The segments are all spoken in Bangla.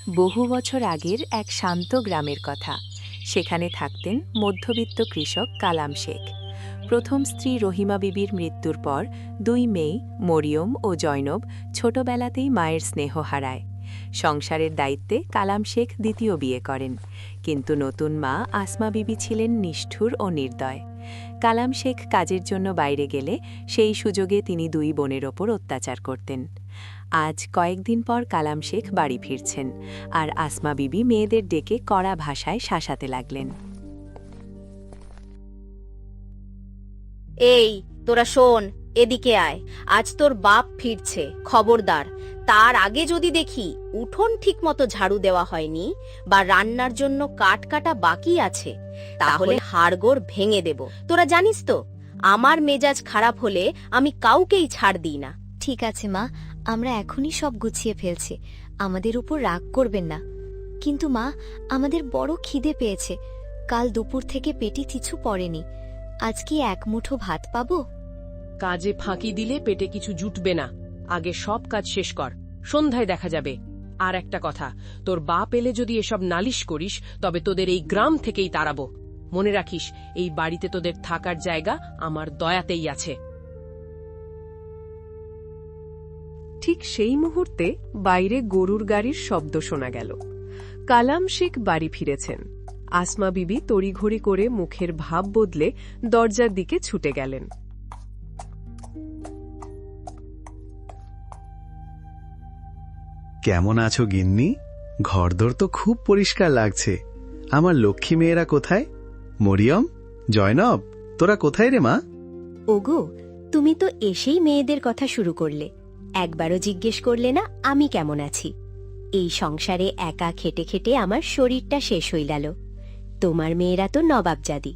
বহু বছর আগের এক শান্ত গ্রামের কথা। সেখানে থাকতেন মধ্যবিত্ত কৃষক কালাম শেখ। প্রথম স্ত্রী রহিমা বিবির মৃত্যুর পর দুই মেয়ে মরিয়ম ও জয়নব ছোটবেলাতেই মায়ের স্নেহ হারায়। সংসারের দায়িত্বে কালাম শেখ দ্বিতীয় বিয়ে করেন, কিন্তু নতুন মা আসমা বিবি ছিলেন নিষ্ঠুর ও নির্দয়। কালাম শেখ কাজের জন্য বাইরে গেলে সেই সুযোগে তিনি দুই বোনের ওপর অত্যাচার করতেন। আজ কয়েকদিন পর কালাম শেখ বাড়ি ফিরছেন, আর আসমা বিবি মেয়েদের ডেকে কড়া ভাষায় শাসাতে লাগলেন। এই তোরা শোন, এদিকে আয়। আজ তোর বাপ ফিরছে, খবরদার। তার আগে যদি দেখি উঠোন ঠিকমতো ঝাড়ু দেওয়া হয়নি বা রান্নার জন্য কাঠ কাটা বাকি আছে, তাহলে হাড়গোড় ভেঙে দেব। তোরা জানিস তো, আমার মেজাজ খারাপ হলে আমি কাউকেই ছাড় দিই না। ঠিক আছে মা, আমরা এখনই সব গুছিয়ে ফেলছি, আমাদের উপর রাগ করবেন না। কিন্তু মা, আমাদের বড় খিদে পেয়েছে। কাল দুপুর থেকে পেটে কিছু পড়েনি। আজ কি এক মুঠো ভাত পাবো? কাজে ফাঁকি দিলে পেটে কিছু জুটবে না। আগে সব কাজ শেষ কর, সন্ধ্যায় দেখা যাবে। আর একটা কথা, তোর বাপ এলে যদি এসব নালিশ করিস, তবে তোদের এই গ্রাম থেকেই তাড়াবো। মনে রাখিস, এই বাড়িতে তোদের থাকার জায়গা আমার দয়াতেই আছে। ঠিক সেই মুহূর্তে বাইরে গরুর গাড়ির শব্দ শোনা গেল। কালাম শেখ বাড়ি ফিরেছেন। আসমা বিবি তড়িঘড়ি করে মুখের ভাব বদলে দরজার দিকে ছুটে গেলেন। কেমন আছো গিন্নি? ঘরদোর তো খুব পরিষ্কার লাগছে। আমার লক্ষ্মী মেয়েরা কোথায়? মরিয়ম, জয়নব, তোরা কোথায় রে মা? ওগো, তুমি তো এসেই মেয়েদের কথা শুরু করলে। একবারও জিজ্ঞেস করলে না আমি কেমন আছি। এই সংসারে একা খেটে খেটে আমার শরীরটা শেষ হয়ে গেল। তোমার মেয়েরা তো নবাবজাদি,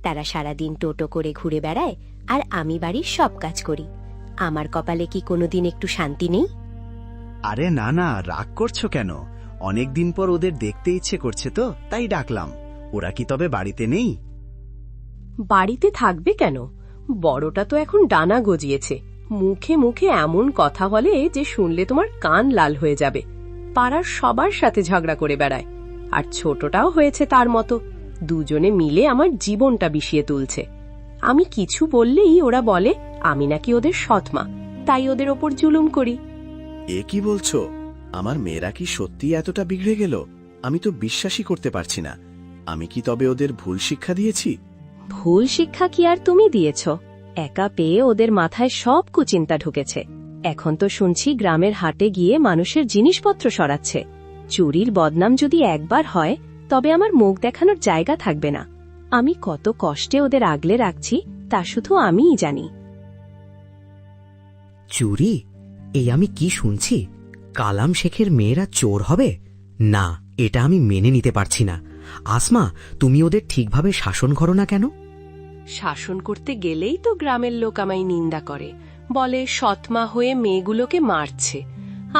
তারা সারাদিন টোটো করে ঘুরে বেড়ায়, আর আমি বাড়ির সব কাজ করি। আমার কপালে কি কোনোদিন একটু শান্তি নেই? আরে না না, রাগ করছো কেন? অনেকদিন পর ওদের দেখতে ইচ্ছে করছে তো তাই ডাকলাম। ওরা কি তবে বাড়িতে নেই? বাড়িতে থাকবে কেন? বড়টা তো এখন ডানা গজিয়েছে, মুখে মুখে এমন কথা বলে যে শুনলে তোমার কান লাল হয়ে যাবে। পাড়ার সবার সাথে ঝগড়া করে বেড়ায়। আর ছোটটাও হয়েছে তার মতো, দুজনে মিলে আমার জীবনটা বিষিয়ে তুলছে। আমি কিছু বললেই ওরা বলে আমি নাকি ওদের সৎমা, তাই ওদের ওপর জুলুম করি। এ কি বলছো? আমার মেয়েরা কি সত্যি এতটা বিগড়ে গেল? আমি তো বিশ্বাসই করতে পারছি না। আমি কি তবে ওদের ভুল শিক্ষা দিয়েছি? ভুল শিক্ষা কি আর তুমি দিয়েছ? একা পেয়ে ওদের মাথায় সব কুচিন্তা ঢুকেছে। এখন তো শুনছি গ্রামের হাটে গিয়ে মানুষের জিনিসপত্র সরাচ্ছে। চুরির বদনাম যদি একবার হয়, তবে আমার মুখ দেখানোর জায়গা থাকবে না। আমি কত কষ্টে ওদের আগলে রাখছি তা শুধু আমিই জানি। চুরি? এই আমি কি শুনছি? কালাম শেখের মেয়েরা চোর হবে? না, এটা আমি মেনে নিতে পারছি না। আসমা, তুমি ওদের ঠিকভাবে শাসন করো না কেন? শাসন করতে গেলেই তো গ্রামের লোক আমায় নিন্দা করে, বলে সৎমা হয়ে মেয়েগুলোকে মারছে।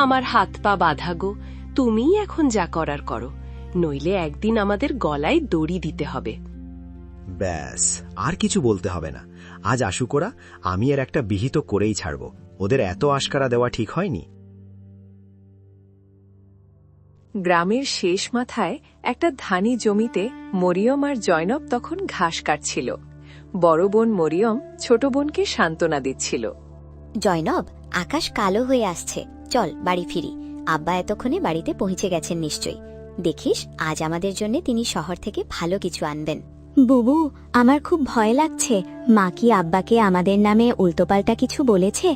আমার হাত পা বাঁধা গো, তুমিই এখন যা করার করো, নইলে একদিন আমাদের গলায় দড়ি দিতে হবে। ব্যাস, আর কিছু বলতে হবে না। আজ আসুক ওরা, আমি এর একটা বিহিত করেই ছাড়ব। ওদের এত আশকারা দেওয়া ঠিক হয়নি। গ্রামের শেষ মাথায় একটা ধানি জমিতে মরিয়ম আর জয়নব তখন ঘাস কাটছিল। বড় বোন মরিয়ম ছোট বোনকে সান্ত্বনা দিচ্ছিল। জয়নব, আকাশ কালো হয়ে আসছে, চল বাড়ি ফিরি। আব্বা এতক্ষণে বাড়িতে পৌঁছে গেছেন নিশ্চয়ই। দেখিস, আজ আমাদের জন্য তিনি শহর থেকে ভালো কিছু আনবেন। বুবু, আমার খুব ভয় লাগছে। মা কি আব্বাকে আমাদের নামে উল্টোপাল্টা কিছু বলেছে?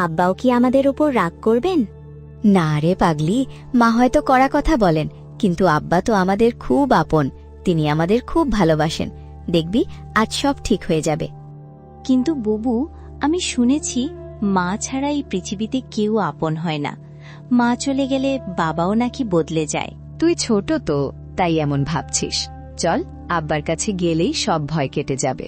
আব্বাও কি আমাদের উপর রাগ করবেন? না রে পাগলি, মা হয়তো কড়া কথা বলেন, কিন্তু আব্বা তো আমাদের খুব আপন। তিনি আমাদের খুব ভালোবাসেন। দেখবি, আজ সব ঠিক হয়ে যাবে। কিন্তু বুবু, আমি শুনেছি মা ছাড়া এই পৃথিবীতে কেউ আপন হয় না। মা চলে গেলে বাবাও নাকি বদলে যায়। তুই ছোট তো, তাই এমন ভাবছিস। চল, আব্বার কাছে গেলেই সব ভয় কেটে যাবে।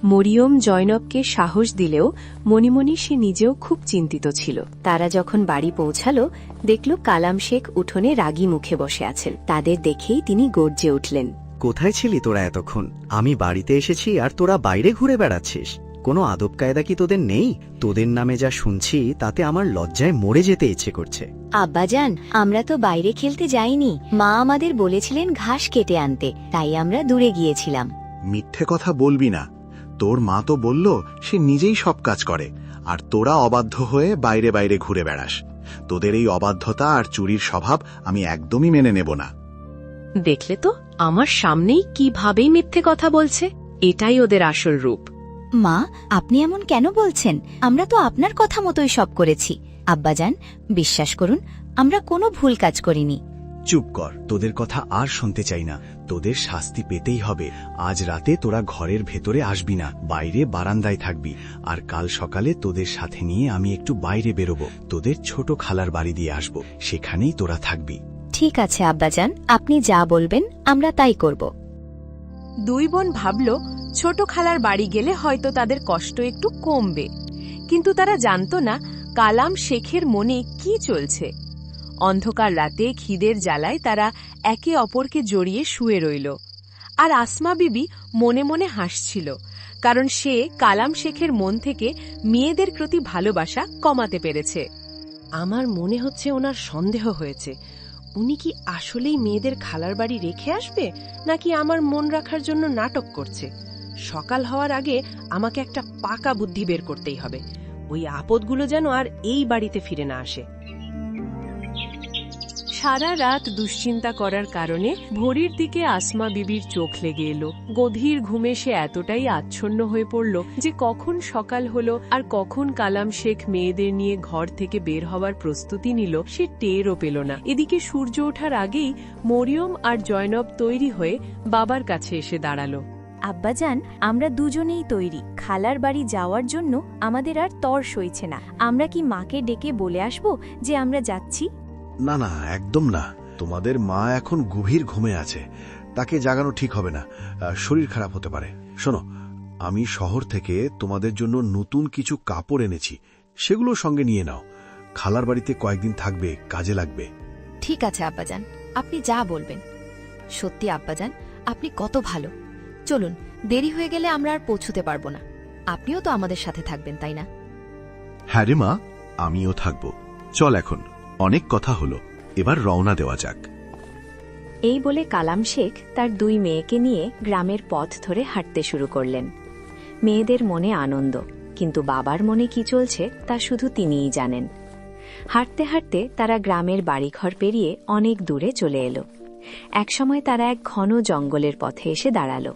মরিয়ম জয়নবকে সাহস দিলেও মনে মনে সে নিজেও খুব চিন্তিত ছিল। তারা যখন বাড়ি পৌঁছালো, দেখল কালাম শেখ উঠোনে রাগী মুখে বসে আছেন। তাদের দেখেই তিনি গর্জে উঠলেন। কোথায় ছিলি তোরা এতক্ষণ? আমি বাড়িতে এসেছি আর তোরা বাইরে ঘুরে বেড়াচ্ছিস। কোনো আদব কায়দা কি তোদের নেই? তোদের নামে যা শুনছি তাতে আমার লজ্জায় মরে যেতে ইচ্ছে করছে। আব্বাজান, আমরা তো বাইরে খেলতে যাইনি। মা আমাদের বলেছিলেন ঘাস কেটে আনতে, তাই আমরা দূরে গিয়েছিলাম। মিথ্যে কথা বলবি না। তোর মা তো বলল সে নিজেই সব কাজ করে, আর তোরা অবাধ্য হয়ে বাইরে বাইরে ঘুরে বেড়াস। তোদের এই অবাধ্যতা আর চুরির স্বভাব আমি একদমই মেনে নেব না। দেখলে তো আমার সামনেই কিভাবেই মিথ্যে কথা বলছে। এটাই ওদের আসল রূপ। মা, আপনি এমন কেন বলছেন? আমরা তো আপনার কথা মতোই সব করেছি। আব্বাজান, বিশ্বাস করুন, আমরা কোনো ভুল কাজ করিনি। চুপ কর, তোদের কথা আর শুনতে চাই না। তোদের শাস্তি পেতেই হবে। আজ রাতে তোরা ঘরের ভেতরে আসবি না, বাইরে বারান্দায় থাকবি। আর কাল সকালে তোদের সাথে নিয়ে আমি একটু বাইরে বেরোবো, তোদের ছোট খালার বাড়ি দিয়ে আসবো, সেখানেই তোরা থাকবি। ঠিক আছে আব্বাজান, আপনি যা বলবেন আমরা তাই করব। দুই বোন ভাবল ছোট খালার বাড়ি গেলে হয়তো তাদের কষ্ট একটু কমবে, কিন্তু তারা জানতো না কালাম শেখের মনে কি চলছে। অন্ধকার রাতে খিদের জ্বালায় তারা একে অপরকে জড়িয়ে শুয়ে রইল, আর আসমা বিবি মনে মনে হাসছিল, কারণ সে কালাম শেখের মন থেকে মেয়েদের প্রতি ভালোবাসা কমাতে পেরেছে। আমার মনে হচ্ছে ওনার সন্দেহ হয়েছে। উনি কি আসলেই মেয়েদের খালার বাড়ি রেখে আসবে, নাকি আমার মন রাখার জন্য নাটক করছে? সকাল হওয়ার আগে আমাকে একটা পাকা বুদ্ধি বের করতেই হবে। ওই আপদগুলো যেন আর এই বাড়িতে ফিরে না আসে। সারা রাত দুশ্চিন্তা করার কারণে ভোরের দিকে আসমা বিবির চোখ লেগে এলো। গভীর ঘুমে সে এতটাই আচ্ছন্ন হয়ে পড়ল যে কখন সকাল হলো আর কখন কালাম শেখ মেয়েদের নিয়ে ঘর থেকে বের হওয়ার প্রস্তুতি নিল সে টেরও পেল না। এদিকে সূর্য ওঠার আগেই মরিয়ম আর জয়নব তৈরি হয়ে বাবার কাছে এসে দাঁড়ালো। আব্বাজান, আমরা দুজনেই তৈরি। খালার বাড়ি যাওয়ার জন্য আমাদের আর তর সইছে না। আমরা কি মাকে ডেকে বলে আসব যে আমরা যাচ্ছি? না না, একদম না। তোমাদের মা এখন গভীর ঘুমে আছে, তাকে জাগানো ঠিক হবে না, শরীর খারাপ হতে পারে। শোনো, আমি শহর থেকে তোমাদের জন্য নতুন কিছু কাপড় এনেছি, সেগুলো সঙ্গে নিয়ে নাও। খালার বাড়িতে কয়েকদিন থাকবে, কাজে লাগবে। ঠিক আছে আব্বাজান, আপনি যা বলবেন। সত্যি আব্বাজান, আপনি কত ভালো। চলুন, দেরি হয়ে গেলে আমরা আর পৌঁছতে পারবো না। আপনিও তো আমাদের সাথে থাকবেন, তাই না? হ্যাঁ রে মা, আমিও থাকব। চল, এখন অনেক কথা হলো, এবার রওনা দেওয়া যাক। এই বলে কালাম শেখ তার দুই মেয়েকে নিয়ে গ্রামের পথ ধরে হাঁটতে শুরু করলেন। মেয়েদের মনে আনন্দ, কিন্তু বাবার মনে কি চলছে তা শুধু তিনিই জানেন। হাঁটতে হাঁটতে তারা গ্রামের বাড়িঘর পেরিয়ে অনেক দূরে চলে এলো। একসময় তারা এক ঘন জঙ্গলের পথে এসে দাঁড়ালো।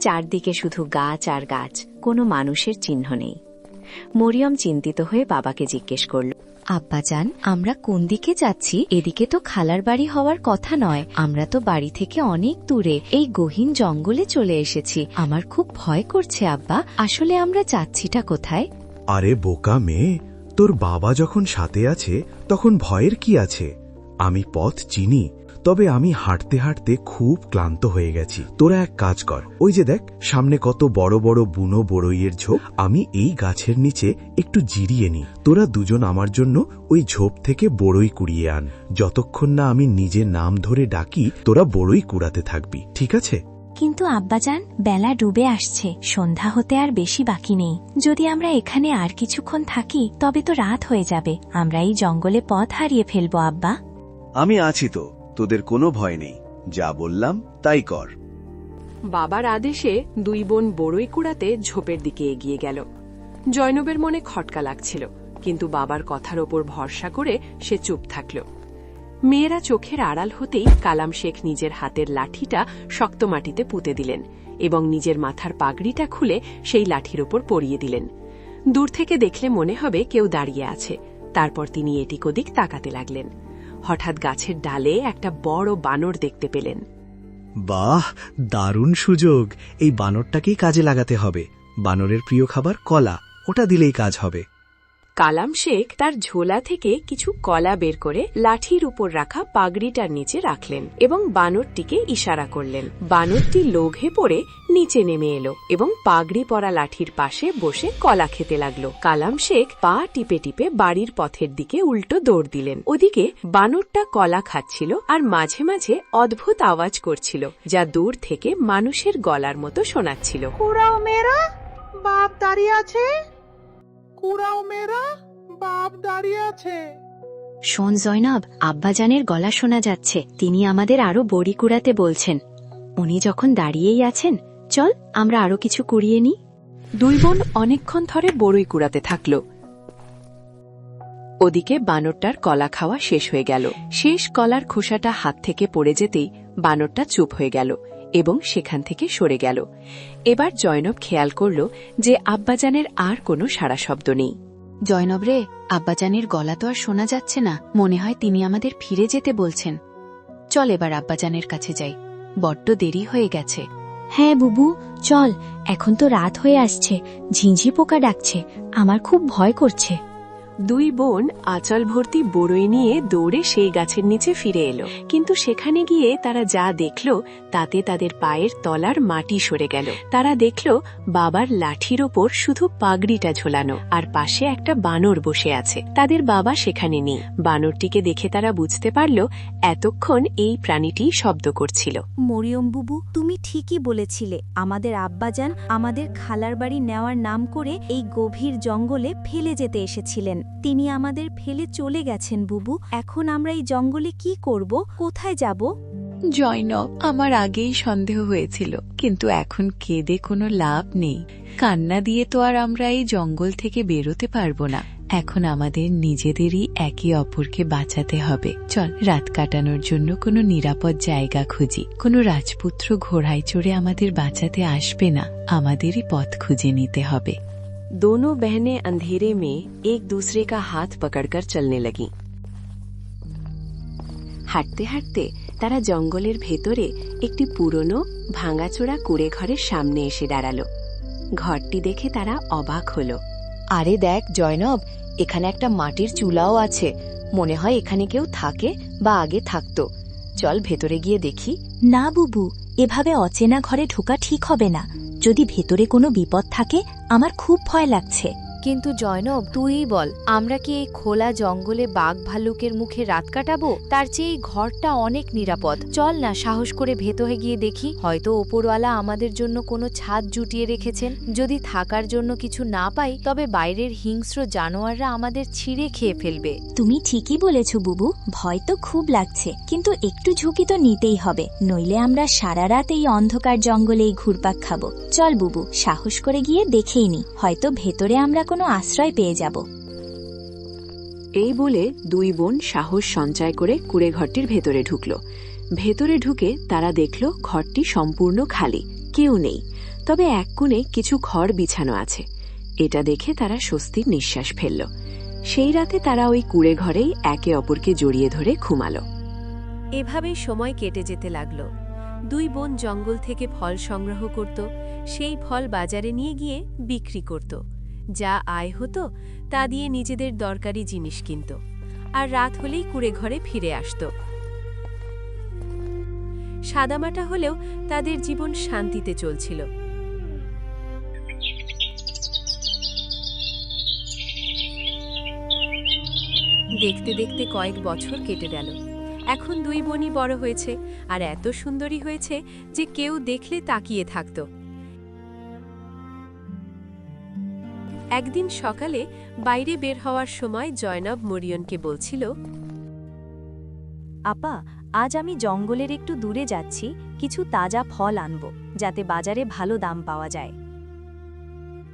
চারদিকে শুধু গাছ আর গাছ, কোনো মানুষের চিহ্ন নেই। মরিয়ম চিন্তিত হয়ে বাবাকে জিজ্ঞেস করল, আব্বাজান, আমরা কোন দিকে যাচ্ছি? এদিকে তো খালার বাড়ি হওয়ার কথা নয়। আমরা তো বাড়ি থেকে অনেক দূরে এই গহীন জঙ্গলে চলে এসেছি। আমার খুব ভয় করছে আব্বা। আসলে আমরা যাচ্ছিটা কোথায়? আরে বোকা মেয়ে, তোর বাবা যখন সাথে আছে তখন ভয়ের কি আছে? আমি পথ চিনি, তবে আমি হাঁটতে হাঁটতে খুব ক্লান্ত হয়ে গেছি। তোরা এক কাজ কর, ওই যে দেখ সামনে কত বড় বড় বুনো বড়ইয়ের ঝোপ, আমি এই গাছের নিচে একটু জিরিয়ে নি। তোরা দুজন আমার জন্য ওই ঝোপ থেকে বড়ই কুড়িয়ে আন। যতক্ষণ না আমি নিজের নাম ধরে ডাকি, তোরা বড়ই কুড়াতে থাকবি, ঠিক আছে? কিন্তু আব্বাজান, বেলা ডুবে আসছে, সন্ধ্যা হতে আর বেশি বাকি নেই। যদি আমরা এখানে আর কিছুক্ষণ থাকি তবে তো রাত হয়ে যাবে। আমরা এই জঙ্গলে পথ হারিয়ে ফেলবো আব্বা। আমি আছি তো, তোদের কোনো ভয় নেই। যা বললাম তাই কর। বাবার আদেশে দুই বোন বড়ই কুড়াতে ঝোপের দিকে এগিয়ে গেল। জয়নবের মনে খটকা লাগছিল, কিন্তু বাবার কথার ওপর ভরসা করে সে চুপ থাকল। মেয়েরা চোখের আড়াল হতেই কালাম শেখ নিজের হাতের লাঠিটা শক্ত মাটিতে পুঁতে দিলেন এবং নিজের মাথার পাগড়িটা খুলে সেই লাঠির ওপর পরিয়ে দিলেন। দূর থেকে দেখলে মনে হবে কেউ দাঁড়িয়ে আছে। তারপর তিনি এদিক ওদিক তাকাতে লাগলেন। হঠাৎ গাছের ডালে একটা বড় বানর দেখতে পেলেন। বাহ, দারুণ সুযোগ! এই বানরটাকেই কাজে লাগাতে হবে। বানরের প্রিয় খাবার কলা, ওটা দিলেই কাজ হবে। কালাম শেখ তার ঝোলা থেকে কিছু কলা বের করে লাঠির উপর রাখা পাগড়িটার নিচে রাখলেন এবং বানরটিকে ইশারা করলেন। বানরটি লোভে পড়ে নিচে নেমে এলো এবং পাগড়ি পরা লাঠির পাশে বসে কলা খেতে লাগলো। কালাম শেখ পা টিপে টিপে বাড়ির পথের দিকে উল্টো দৌড় দিলেন। ওদিকে বানরটা কলা খাচ্ছিল আর মাঝে মাঝে অদ্ভুত আওয়াজ করছিল, যা দূর থেকে মানুষের গলার মতো শোনাচ্ছিল। কুড়াও মেয়েরা, বাপ দাঁড়িয়ে আছে। কুড়াও মেয়েরা, বাপ দাঁড়িয়ে আছে। শোন জয়নব, আব্বাজানের গলা শোনা যাচ্ছে। তিনি আমাদের আরো বড়ি কুড়াতে বলছেন। উনি যখন দাঁড়িয়েই আছেন, চল আমরা আরো কিছু কুড়িয়ে নিই। দুই বোন অনেকক্ষণ ধরে বড়ই কুড়াতে থাকল। ওদিকে বানরটার কলা খাওয়া শেষ হয়ে গেল। শেষ কলার খোসাটা হাত থেকে পড়ে যেতেই বানরটা চুপ হয়ে গেল এবং সেখান থেকে সরে গেল। এবার জয়নব খেয়াল করল যে আব্বাজানের আর কোনো সাড়া শব্দ নেই। জয়নব রে, আব্বাজানের গলা তো আর শোনা যাচ্ছে না। মনে হয় তিনি আমাদের ফিরে যেতে বলছেন। চল এবার আব্বাজানের কাছে যাই, বড্ড দেরি হয়ে গেছে। হ্যাঁ বুবু, চল। এখন তো রাত হয়ে আসছে, ঝিঁঝি পোকা ডাকছে, আমার খুব ভয় করছে। দুই বোন আঁচল ভর্তি বড়ই নিয়ে দৌড়ে সেই গাছের নিচে ফিরে এলো, কিন্তু সেখানে গিয়ে তারা যা দেখল তাতে তাদের পায়ের তলার মাটি সরে গেল। তারা দেখল বাবার লাঠির ওপর শুধু পাগড়িটা ঝোলানো, আর পাশে একটা বানর বসে আছে। তাদের বাবা সেখানে নেই। বানরটিকে দেখে তারা বুঝতে পারল এতক্ষণ এই প্রাণীটি শব্দ করছিল। মরিয়ম বুবু, তুমি ঠিকই বলেছিলে। আমাদের আব্বাজান আমাদের খালার বাড়ি নেওয়ার নাম করে এই গভীর জঙ্গলে ফেলে যেতে এসেছিলেন। তিনি আমাদের ফেলে চলে গেছেন বুবু। এখন আমরা এই জঙ্গলে কি করব? কোথায় যাব? জয়নব, আমার আগেই সন্দেহ হয়েছিল, কিন্তু এখন কেঁদে কোনো লাভ নেই। কান্না দিয়ে তো আর আমরা এই জঙ্গল থেকে বেরোতে পারবো না। এখন আমাদের নিজেদেরই একে অপরকে বাঁচাতে হবে। চল রাত কাটানোর জন্য কোনো নিরাপদ জায়গা খুঁজি। কোনো রাজপুত্র ঘোড়ায় চড়ে আমাদের বাঁচাতে আসবে না, আমাদেরই পথ খুঁজে নিতে হবে। दोनों बहनें अंधेरे में एक दूसरे का हाथ पकड़कर चलने लगीं। হাঁটতে হাঁটতে তারা জঙ্গলের ভেতরে একটি পুরনো ভাঙাচোরা কুড়ে ঘরের সামনে এসে দাঁড়ালো। ঘরটি দেখে তারা অবাক হলো। আরে দেখ জয়নব, এখানে একটা মাটির চুলাও আছে। মনে হয় এখানে কেউ থাকে বা আগে থাকতো। চল ভেতরে গিয়ে দেখি। না বুবু, এভাবে অচেনা ঘরে ঢোকা ঠিক হবে না। যদি ভেতরে কোনো বিপদ থাকে, আমার খুব ভয় লাগছে। কিন্তু জয়নব, তুই বল, আমরা কি এই খোলা জঙ্গলে বাঘ ভাল্লুকের মুখে রাত কাটাবো? তার চেয়ে এই ঘরটা অনেক নিরাপদ। চল না, সাহস করে ভেতরে গিয়ে দেখি। হয়তো ওপরওয়ালা আমাদের জন্য কোনো ছাদ জুটিয়ে রেখেছেন। যদি থাকার জন্য কিছু না পাই, তবে বাইরের হিংস্র জানোয়াররা আমাদের ছিঁড়ে খেয়ে ফেলবে। তুমি ঠিকই বলেছ বুবু, ভয় তো খুব লাগছে, কিন্তু একটু ঝুঁকি তো নিতেই হবে, নইলে আমরা সারা রাত এই অন্ধকার জঙ্গলেই ঘুরপাক খাবো। চল বুবু, সাহস করে গিয়ে দেখেই নি, হয়তো ভেতরে আমরা কোনো আশ্রয় পেয়ে যাব। এই বলে দুই বোন সাহস সঞ্চয় করে কুড়ে ঘরটির ভেতরে ঢুকল। ভেতরে ঢুকে তারা দেখল ঘরটি সম্পূর্ণ খালি, কেউ নেই। তবে এক কোণে কিছু খড় বিছানো আছে। এটা দেখে তারা স্বস্তির নিঃশ্বাস ফেলল। সেই রাতে তারা ওই কুড়ে ঘরেই একে অপরকে জড়িয়ে ধরে ঘুমালো। এভাবেই সময় কেটে যেতে লাগল। দুই বোন জঙ্গল থেকে ফল সংগ্রহ করত, সেই ফল বাজারে নিয়ে গিয়ে বিক্রি করত। যা আয় হতো তা দিয়ে নিজেদের দরকারি জিনিস কিনত, আর রাত হলেই কুড়ে ঘরে ফিরে আসত। সাদামাটা হলেও তাদের জীবন শান্তিতে চলছিল। দেখতে দেখতে কয়েক বছর কেটে গেল। এখন দুই বোনই বড় হয়েছে, আর এত সুন্দরী হয়েছে যে কেউ দেখলে তাকিয়ে থাকত। একদিন সকালে বাইরে বের হওয়ার সময় জয়নব মরিয়নকে বলছিল, আপা, আজ আমি জঙ্গলের একটু দূরে যাচ্ছি, কিছু তাজা ফল আনব, যাতে বাজারে ভালো দাম পাওয়া যায়।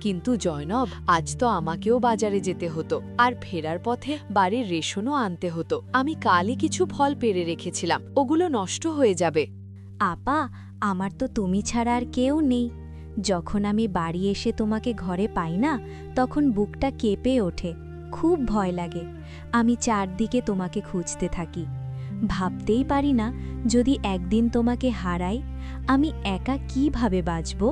কিন্তু জয়নব, আজ তো আমাকেও বাজারে যেতে হতো, আর ফেরার পথে বাড়ির রেশনও আনতে হতো। আমি কালই কিছু ফল পেড়ে রেখেছিলাম, ওগুলো নষ্ট হয়ে যাবে। আপা, আমার তো তুমি ছাড়া আর কেউ নেই। যখন আমি বাড়ি এসে তোমাকে ঘরে পাই না, তখন বুকটা কেঁপে ওঠে, খুব ভয় লাগে। আমি চারদিকে তোমাকে খুঁজতে থাকি। ভাবতেই পারি না, যদি একদিন তোমাকে হারাই, আমি একা কিভাবে বাঁচব।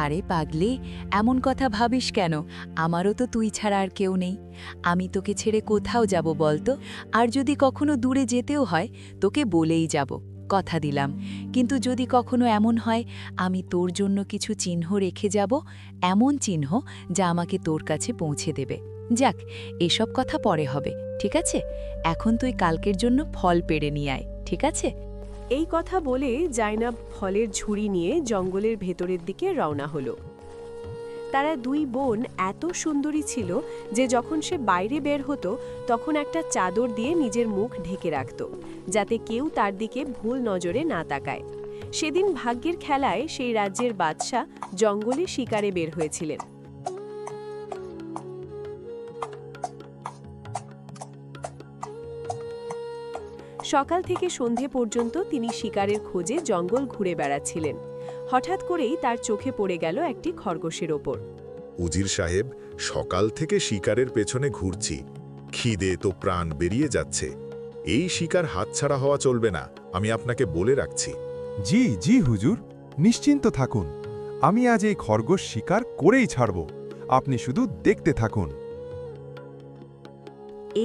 আরে পাগলি, এমন কথা ভাবিস কেন? আমারও তো তুই ছাড়া আর কেউ নেই। আমি তোকে ছেড়ে কোথাও যাব বলতো? আর যদি কখনো দূরে যেতেও হয়, তোকে বলেই যাব, কথা দিলাম। কিন্তু যদি কখনো এমন হয়, আমি তোর জন্য কিছু চিহ্ন রেখে যাব, এমন চিহ্ন যা আমাকে তোর কাছে পৌঁছে দেবে। যাক, এসব কথা পরে হবে, ঠিক আছে? এখন তুই কালকের জন্য ফল পেড়ে নিয়ে আয়, ঠিক আছে? এই কথা বলে জাইনাব ফলের ঝুড়ি নিয়ে জঙ্গলের ভেতরের দিকে রওনা হলো। তারা দুই বোন এত সুন্দরী ছিল যে যখন সে বাইরে বের হতো তখন একটা চাদর দিয়ে নিজের মুখ ঢেকে রাখত, যাতে কেউ তার দিকে ভুল নজরে না তাকায়। সেদিন ভাগ্যের খেলায় সেই রাজ্যের বাদশা জঙ্গলে শিকারে বের হয়েছিলেন। সকাল থেকে সন্ধে পর্যন্ত তিনি শিকারের খোঁজে জঙ্গল ঘুরে বেড়াচ্ছিলেন। হঠাৎ করেই তার চোখে পড়ে গেল একটি খরগোশের ওপর। উজির সাহেব, সকাল থেকে শিকারের পেছনে ঘুরছি, খিদে তো প্রাণ বেরিয়ে যাচ্ছে। এই শিকার হাতছাড়া হওয়া চলবে না, আমি আপনাকে বলে রাখছি। জি জি হুজুর, নিশ্চিন্ত থাকুন, আমি আজ এই খরগোশ শিকার করেই ছাড়ব, আপনি শুধু দেখতে থাকুন।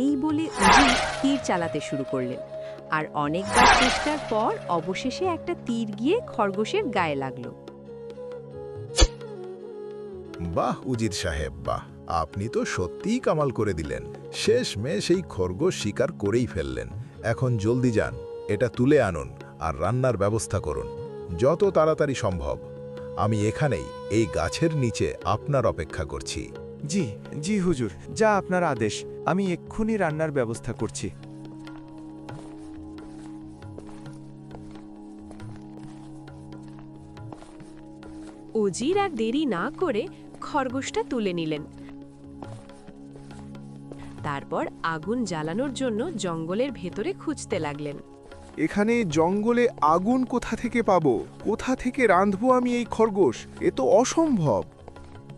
এই বলে উজির তীর চালাতে শুরু করলেন, আর অনেকবার চেষ্টার পর অবশেষে একটা তীর গিয়ে খরগোশের গায়ে লাগলো। বাহ উজির সাহেব, বাহ, আপনি তো সত্যিই কামাল করে দিলেন। শেষমেশ এই খরগোশ শিকার করেই ফেললেন। এখন জলদি যান, এটা তুলে আনুন আর রান্নার ব্যবস্থা করুন, যত তাড়াতাড়ি সম্ভব। আমি এখানেই এই গাছের নিচে আপনার অপেক্ষা করছি। জি জি হুজুর, যা আপনার আদেশ, আমি এক্ষুনি রান্নার ব্যবস্থা করছি। উজির আর দেরি না করে খরগোশটা তুলে নিলেন। তারপর আগুন জ্বালানোর জন্য জঙ্গলের ভেতরে খুঁজতে লাগলেন। এখানে জঙ্গলে আগুন কোথা থেকে পাবো? কোথা থেকে রাঁধবো আমি এই খরগোশ? এ তো অসম্ভব।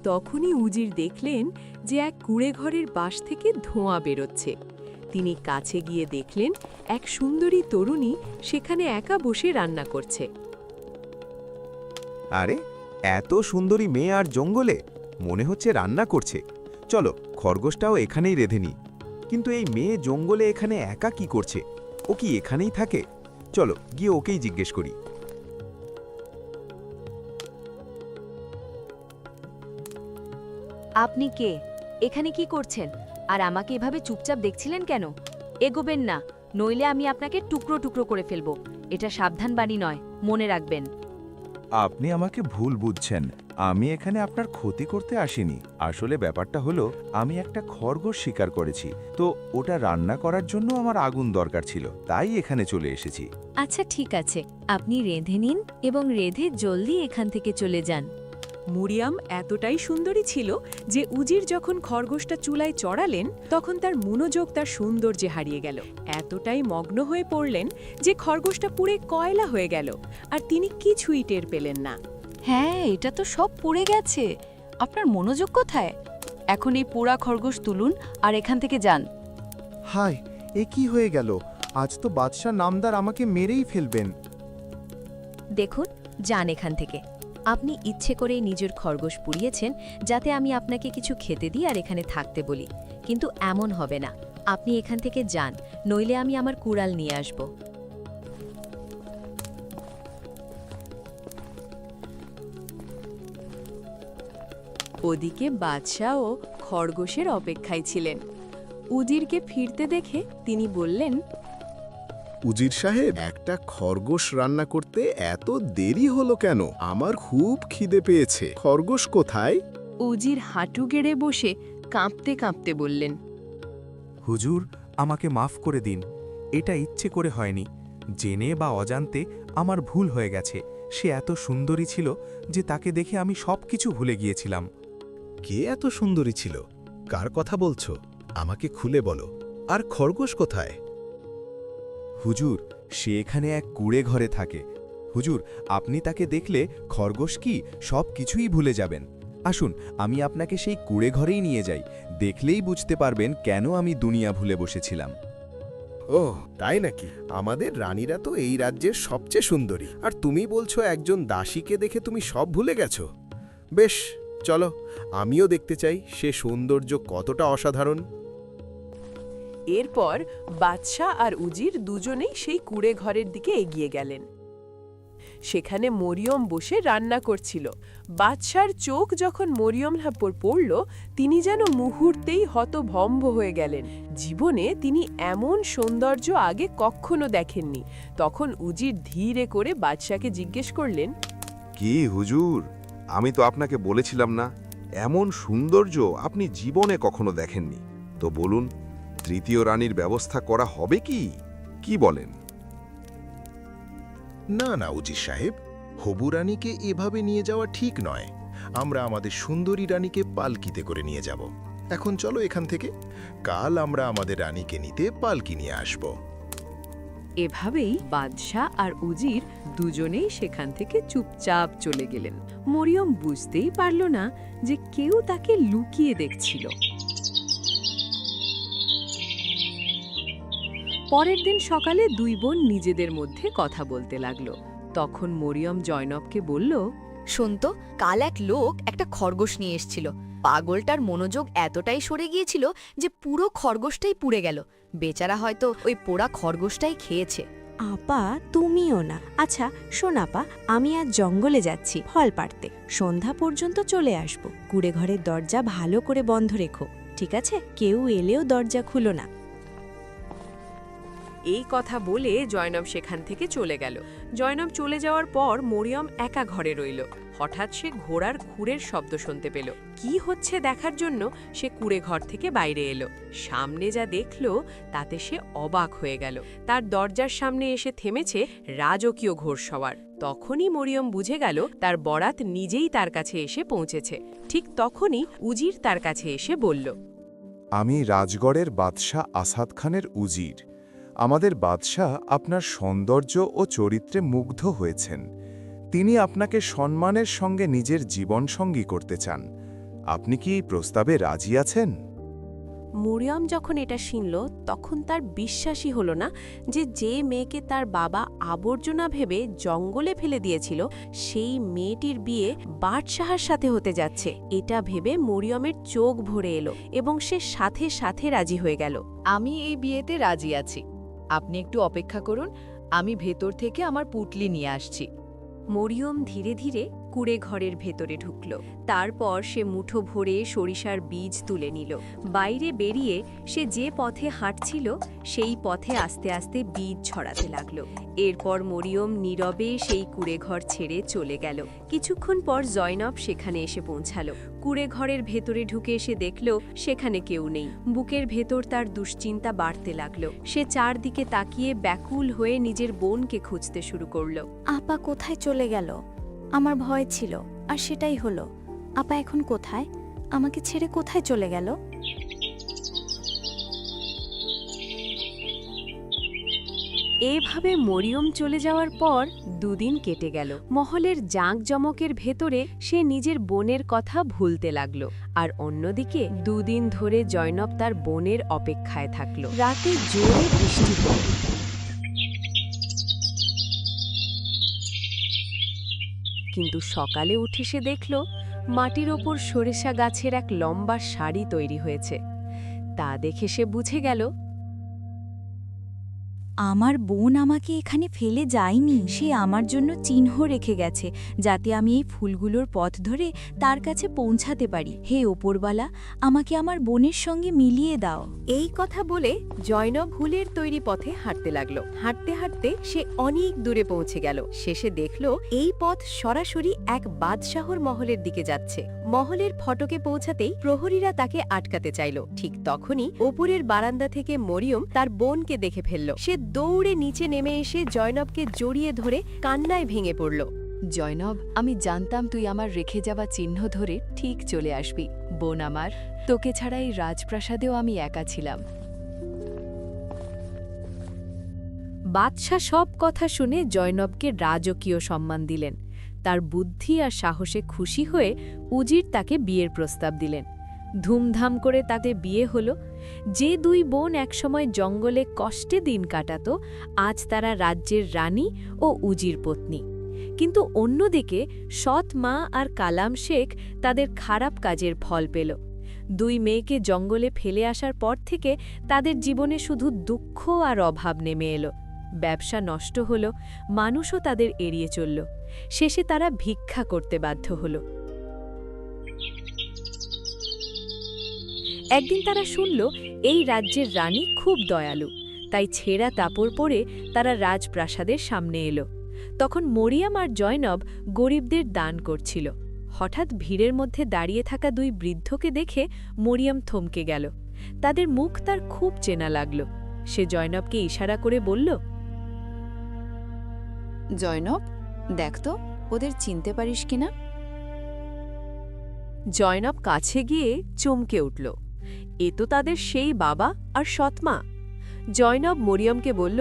তখনই উজির দেখলেন যে এক কুঁড়ে ঘরের বাঁশ থেকে ধোঁয়া বেরোচ্ছে। তিনি কাছে গিয়ে দেখলেন এক সুন্দরী তরুণী সেখানে একা বসে রান্না করছে। আরে, এত সুন্দরী মেয়ে আর জঙ্গলে, মনে হচ্ছে রান্না করছে। চলো, খরগোশটাও এখানেই রেঁধে নি। কিন্তু এই মেয়ে জঙ্গলে এখানে একা কি করছে? ও কি এখানেই থাকে? চলো গিয়ে ওকেই জিজ্ঞেস করি। আপনি কে? এখানে কি করছেন? আর আমাকে এভাবে চুপচাপ দেখছিলেন কেন? এগোবেন না, নইলে আমি আপনাকে টুকরো টুকরো করে ফেলবো। এটা সাবধান বাণী নয়, মনে রাখবেন। আপনি আমাকে ভুল বুঝছেন, আমি এখানে আপনার ক্ষতি করতে আসিনি। আসলে ব্যাপারটা হলো, আমি একটা খরগোশ শিকার করেছি, তো ওটা রান্না করার জন্য আমার আগুন দরকার ছিল, তাই এখানে চলে এসেছি। আচ্ছা ঠিক আছে, আপনি রেঁধে নিন এবং রেঁধে জলদি এখান থেকে চলে যান। মরিয়ম এতটাই সুন্দরী ছিল যে উজির যখন খরগোশটা চুলায় চড়ালেন তখন তার মনোযোগ তার সৌন্দর্যে হারিয়ে গেল। এতটাই মগ্ন হয়ে পড়লেন যে খরগোশটা পুড়ে কয়লা হয়ে গেল, আর তিনি কিছুই টের পেলেন না। হ্যাঁ, এটা তো সব পুড়ে গেছে। আপনার মনোযোগ কোথায়? এখন এই পোড়া খরগোশ তুলুন আর এখান থেকে যান। হায়, এ কি হয়ে গেল? আজ তো বাদশা নামদার আমাকে মেরেই ফেলবেন। দেখুন, যান এখান থেকে। আপনি ইচ্ছে করেই নিজের খরগোশ পুড়িয়েছেন যাতে আমি আপনাকে কিছু খেতে দিই আর এখানে থাকতে বলি, কিন্তু এমন হবে না। আপনি এখান থেকে যান, নইলে আমি আমার কুড়াল নিয়ে আসব। ওদিকে বাদশাও খরগোশের অপেক্ষায় ছিলেন। উজিরকে ফিরতে দেখে তিনি বললেন, উজির সাহেব, একটা খরগোশ রান্না করতে এত দেরি হলো কেন? আমার খুব খিদে পেয়েছে। খরগোশ কোথায়? উজির হাঁটু গেড়ে বসে কাঁপতে কাঁপতে বললেন, হুজুর, আমাকে মাফ করে দিন, এটা ইচ্ছে করে হয়নি। জেনে বা অজান্তে আমার ভুল হয়ে গেছে। সে এত সুন্দরী ছিল যে তাকে দেখে আমি সবকিছু ভুলে গিয়েছিলাম। কে এত সুন্দরী ছিল? কার কথা বলছো? আমাকে খুলে বলো। আর খরগোশ কোথায়? হুজুর, সে এখানে এক কুঁড়ে ঘরে থাকে। হুজুর, আপনি তাকে দেখলে খরগোশ কি সব কিছুই ভুলে যাবেন। আসুন, আমি আপনাকে সেই কুঁড়ে ঘরেই নিয়ে যাই। দেখলেই বুঝতে পারবেন কেন আমি দুনিয়া ভুলে বসেছিলাম। ওহ, তাই নাকি? আমাদের রানীরা তো এই রাজ্যের সবচেয়ে সুন্দরী, আর তুমি বলছো একজন দাসীকে দেখে তুমি সব ভুলে গেছো? বেশ, চলো, আমিও দেখতে চাই সে সৌন্দর্য কতটা অসাধারণ। এরপর বাদশা আর উজির দুজনেই সেই কুঁড়ে ঘরের দিকে এগিয়ে গেলেন। সেখানে মরিয়ম বসে রান্না করছিল। বাদশার চোখ যখন মরিয়মের উপর পড়ল, তিনি যেন মুহূর্তেই হতভম্ব হয়ে গেলেন। জীবনে তিনি এমন সৌন্দর্য আগে কখনো দেখেননি। তখন উজির ধীরে করে বাদশাকে জিজ্ঞেস করলেন, কি হুজুর, আমি তো আপনাকে বলেছিলাম না যে এই রাজ্যে সবচেয়ে সুন্দরী মেয়ে হলো উজির সাহেব। আপনি এত সুন্দর মেয়ে কোথা থেকে পেলেন? কি হুজুর, আমি তো আপনাকে বলেছিলাম না যে এই রাজ্যের সবচেয়ে সুন্দরী মেয়ে হলো উজির সাহেব। এমন সৌন্দর্য আপনি জীবনে কখনো দেখেননি। তো বলুন, তৃতীয় রানীর ব্যবস্থা করা হবে কি? কি বলেন? না না উজির সাহেব, হবু রানীকে এভাবে নিয়ে যাওয়া ঠিক নয়। আমরা আমাদের সুন্দরী রানীকে পালকিতে করে নিয়ে যাব। এখন চলো এখান থেকে, কাল আমরা আমাদের রানীকে নিতে পালকি নিয়ে আসব। এভাবেই বাদশাহ আর উজির দুজনেই সেখান থেকে চুপচাপ চলে গেলেন। মরিয়ম বুঝতেই পারল না যে কেউ তাকে লুকিয়ে দেখছিল। পরের দিন সকালে দুই বোন নিজেদের মধ্যে কথা বলতে লাগলো। তখন মরিয়ম জয়নবকে বলল, শোন তো, কাল এক লোক একটা খরগোশ নিয়ে এসেছিল। পাগলটার মনোযোগ এতটাই সরে গিয়েছিল যে পুরো খরগোশটাই পুড়ে গেল। বেচারা হয়তো ওই পোড়া খরগোশটাই খেয়েছে। আপা, তুমিও না। আচ্ছা শোন আপা, আমি আজ জঙ্গলে যাচ্ছি ফল পাড়তে। সন্ধ্যা পর্যন্ত চলে আসব। কুড়ে ঘরের দরজা ভালো করে বন্ধ রেখো, ঠিক আছে? কেউ এলেও দরজা খুলো না। এই কথা বলে জয়নব সেখান থেকে চলে গেল। জয়নব চলে যাওয়ার পর মরিয়ম একা ঘরে রইল। হঠাৎ সে ঘোড়ার খুরের শব্দ শুনতে পেল। কি হচ্ছে দেখার জন্য সে কুড়ে ঘর থেকে বাইরে এলো। সামনে যা দেখল তাতে সে অবাক হয়ে গেল। তার দরজার সামনে এসে থেমেছে রাজকীয় ঘোড়সওয়ার। তখনই মরিয়ম বুঝে গেল তার বরাত নিজেই তার কাছে এসে পৌঁছেছে। ঠিক তখনই উজির তার কাছে এসে বলল, আমি রাজগড়ের বাদশাহ আসাদ খানের উজির। আমাদের বাদশাহ আপনার সৌন্দর্য ও চরিত্রে মুগ্ধ হয়েছেন। তিনি আপনাকে সম্মানের সঙ্গে নিজের জীবনসঙ্গী করতে চান। আপনি কি এই প্রস্তাবে রাজি আছেন? মরিয়ম যখন এটা শুনল তখন তার বিশ্বাসই হলো না যে মেয়েকে তার বাবা আবর্জনা ভেবে জঙ্গলে ফেলে দিয়েছিল সেই মেয়েটির বিয়ে বাদশাহের সাথে হতে যাচ্ছে। এটা ভেবে মরিয়মের চোখ ভরে এলো এবং সে সাথে সাথে রাজি হয়ে গেল। আমি এই বিয়েতে রাজি আছি। আপনি একটু অপেক্ষা করুন, আমি ভেতর থেকে আমার পুটলি নিয়ে আসছি। মরিয়ম ধীরে ধীরে কুড়ে ঘরের ভেতরে ঢুকল। তারপর সে মুঠো ভরে সরিষার বীজ তুলে নিল। বাইরে বেরিয়ে সে যে পথে হাঁটছিল সেই পথে আস্তে আস্তে বীজ ছড়াতে লাগল। এরপর মরিয়ম নীরবে সেই কুড়ে ঘর ছেড়ে চলে গেল। কিছুক্ষণ পর জয়নব সেখানে এসে পৌঁছালো। কুড়ে ঘরের ভেতরে ঢুকে এসে দেখল সেখানে কেউ নেই। বুকের ভেতর তার দুশ্চিন্তা বাড়তে লাগল। সে চারদিকে তাকিয়ে ব্যাকুল হয়ে নিজের বোনকে খুঁজতে শুরু করল। আপা কোথায় চলে গেল? আমার ভয় ছিল, আর সেটাই হলো। আপা এখন কোথায়? আমাকে ছেড়ে কোথায় চলে গেল? এভাবে মরিয়ম চলে যাওয়ার পর দুদিন কেটে গেল। মহলের জাঁকজমকের ভেতরে সে নিজের বোনের কথা ভুলতে লাগল। আর অন্যদিকে দুদিন ধরে জয়নব তার বোনের অপেক্ষায় থাকল। রাতে জোরে বৃষ্টি হল। কিন্তু সকালে উঠে সে দেখল মাটির ওপর সরিষা গাছের এক লম্বা সারি তৈরি হয়েছে। তা দেখে সে বুঝে গেল আমার বোন আমাকে এখানে ফেলে যায়নি। সে আমার জন্য চিহ্ন রেখে গেছে, যাতে আমি এই ফুলগুলোর পথ ধরে তার কাছে পৌঁছাতে পারি। হে ওপরওয়ালা, আমাকে আমার বোনের সঙ্গে মিলিয়ে দাও। এই কথা বলে জয়নব ফুলের তৈরি পথে হাঁটতে লাগলো। হাঁটতে হাঁটতে সে অনেক দূরে পৌঁছে গেল। শেষে দেখল এই পথ সরাসরি এক বাদশাহর মহলের দিকে যাচ্ছে। মহলের ফটকে পৌঁছাতেই প্রহরীরা তাকে আটকাতে চাইল। ঠিক তখনই ওপরের বারান্দা থেকে মরিয়ম তার বোনকে দেখে ফেলল। সে দৌড়ে নিচে নেমে এসে জয়নবকে জড়িয়ে ধরে কান্নায় ভেঙে পড়ল। জয়নব, আমি জানতাম তুই আমার রেখে যাওয়া চিহ্ন ধরে ঠিক চলে আসবি। বোন আমার, তোকে ছাড়া এই রাজপ্রাসাদেও আমি একা ছিলাম। বাদশাহ সব কথা শুনে জয়নবকে রাজকীয় সম্মান দিলেন। তার বুদ্ধি আর সাহসে খুশি হয়ে উজির তাকে বিয়ের প্রস্তাব দিলেন। ধুমধাম করে তাতে বিয়ে হলো। যে দুই বোন একসময় জঙ্গলে কষ্টে দিন কাটাত, আজ তারা রাজ্যের রানী ও উজির পত্নী। কিন্তু অন্যদিকে সৎ মা আর কালাম শেখ তাদের খারাপ কাজের ফল পেল। দুই মেয়েকে জঙ্গলে ফেলে আসার পর থেকে তাদের জীবনে শুধু দুঃখ আর অভাব নেমে এলো। ব্যবসা নষ্ট হল, মানুষও তাদের এড়িয়ে চলল। শেষে তারা ভিক্ষা করতে বাধ্য হল। একদিন তারা শুনল এই রাজ্যের রানী খুব দয়ালু, তাই ছেঁড়া কাপড় পরে তারা রাজপ্রাসাদের সামনে এলো। তখন মরিয়ম আর জয়নব গরিবদের দান করছিল। হঠাৎ ভিড়ের মধ্যে দাঁড়িয়ে থাকা দুই বৃদ্ধকে দেখে মরিয়ম থমকে গেল। তাদের মুখ তার খুব চেনা লাগল। সে জয়নবকে ইশারা করে বলল, জয়নব, দেখ তো ওদের চিনতে পারিস কিনা। জয়নব কাছে গিয়ে চমকে উঠল। এ তো তাদের সেই বাবা আর সৎমা। জয়নব মরিয়মকে বলল,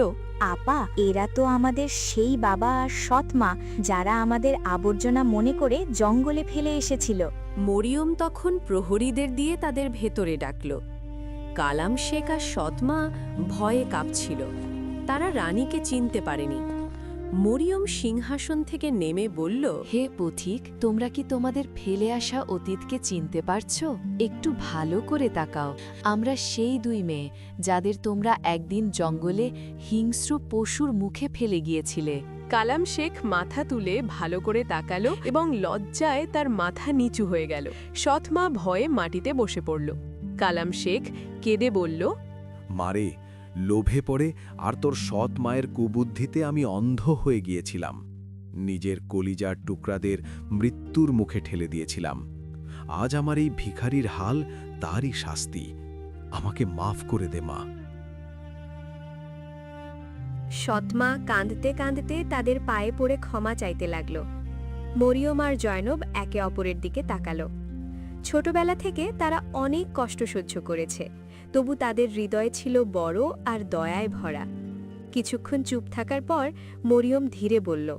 আপা, এরা তো আমাদের সেই বাবা আর সৎমা যারা আমাদের আবর্জনা মনে করে জঙ্গলে ফেলে এসেছিল। মরিয়ম তখন প্রহরীদের দিয়ে তাদের ভেতরে ডাকল। কালাম শেখ আর সৎমা ভয়ে কাঁপছিল। তারা রানীকে চিনতে পারেনি। মরিয়ম সিংহাসন থেকে নেমে বলল, হে পথিক, তোমরা কি তোমাদের ফেলে আসা অতীতকে চিনতে পারছো? একটু ভালো করে তাকাও। আমরা সেই দুই মেয়ে যাদের তোমরা একদিন জঙ্গলে হিংস্র পশুর মুখে ফেলে গিয়েছিলে। কালাম শেখ মাথা তুলে ভালো করে তাকালো এবং লজ্জায় তার মাথা নিচু হয়ে গেল। সৎমা ভয়ে মাটিতে বসে পড়ল। কালাম শেখ কেঁদে বলল, মারে, লোভে পড়ে আর তোর সৎ মায়ের কুবুদ্ধিতে আমি অন্ধ হয়ে গিয়েছিলাম। নিজের কলিজার টুকরাদের মৃত্যুর মুখে ঠেলে দিয়েছিলাম। আজ আমার এই ভিখারির হাল তারই শাস্তি। আমাকে মাফ করে দে মা। সৎমা কাঁদতে কাঁদতে তাদের পায়ে পড়ে ক্ষমা চাইতে লাগল। মরিয়ম আর জয়নব একে অপরের দিকে তাকালো। ছোটবেলা থেকে তারা অনেক কষ্ট সহ্য করেছে, তবু তাদের হৃদয় ছিল বড় আর দয়ায় ভরা। কিছুক্ষণ চুপ থাকার পর মরিয়ম ধীরে বলল,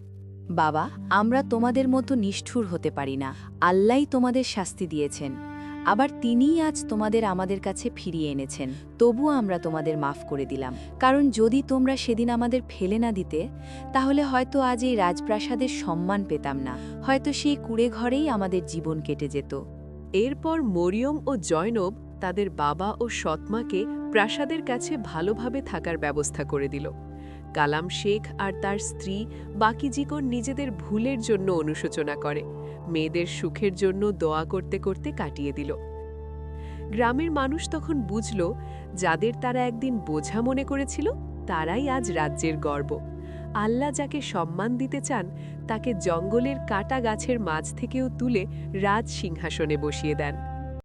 বাবা, আমরা তোমাদের মতো নিষ্ঠুর হতে পারি না। আল্লাহই তোমাদের শাস্তি দিয়েছেন, আবার তিনিই আজ তোমাদের আমাদের কাছে ফিরিয়ে এনেছেন। তবুও আমরা তোমাদের মাফ করে দিলাম, কারণ যদি তোমরা সেদিন আমাদের ফেলে না দিতে, তাহলে হয়তো আজ এই রাজপ্রাসাদের সম্মান পেতাম না, হয়তো সেই কুঁড়ে ঘরেই আমাদের জীবন কেটে যেত। এরপর মরিয়ম ও জয়নব তাদের বাবা ও সৎমাকে প্রাসাদের কাছে ভালোভাবে থাকার ব্যবস্থা করে দিল। কালাম শেখ আর তার স্ত্রী বাকি জীবন নিজেদের ভুলের জন্য অনুশোচনা করে, মেয়েদের সুখের জন্য দোয়া করতে করতে কাটিয়ে দিল। গ্রামের মানুষ তখন বুঝল, যাদের তারা একদিন বোঝা মনে করেছিল, তারাই আজ রাজ্যের গর্ব। আল্লাহ যাকে সম্মান দিতে চান, তাকে জঙ্গলের কাটা গাছের মাঝ থেকেও তুলে রাজ সিংহাসনে বসিয়ে দেন।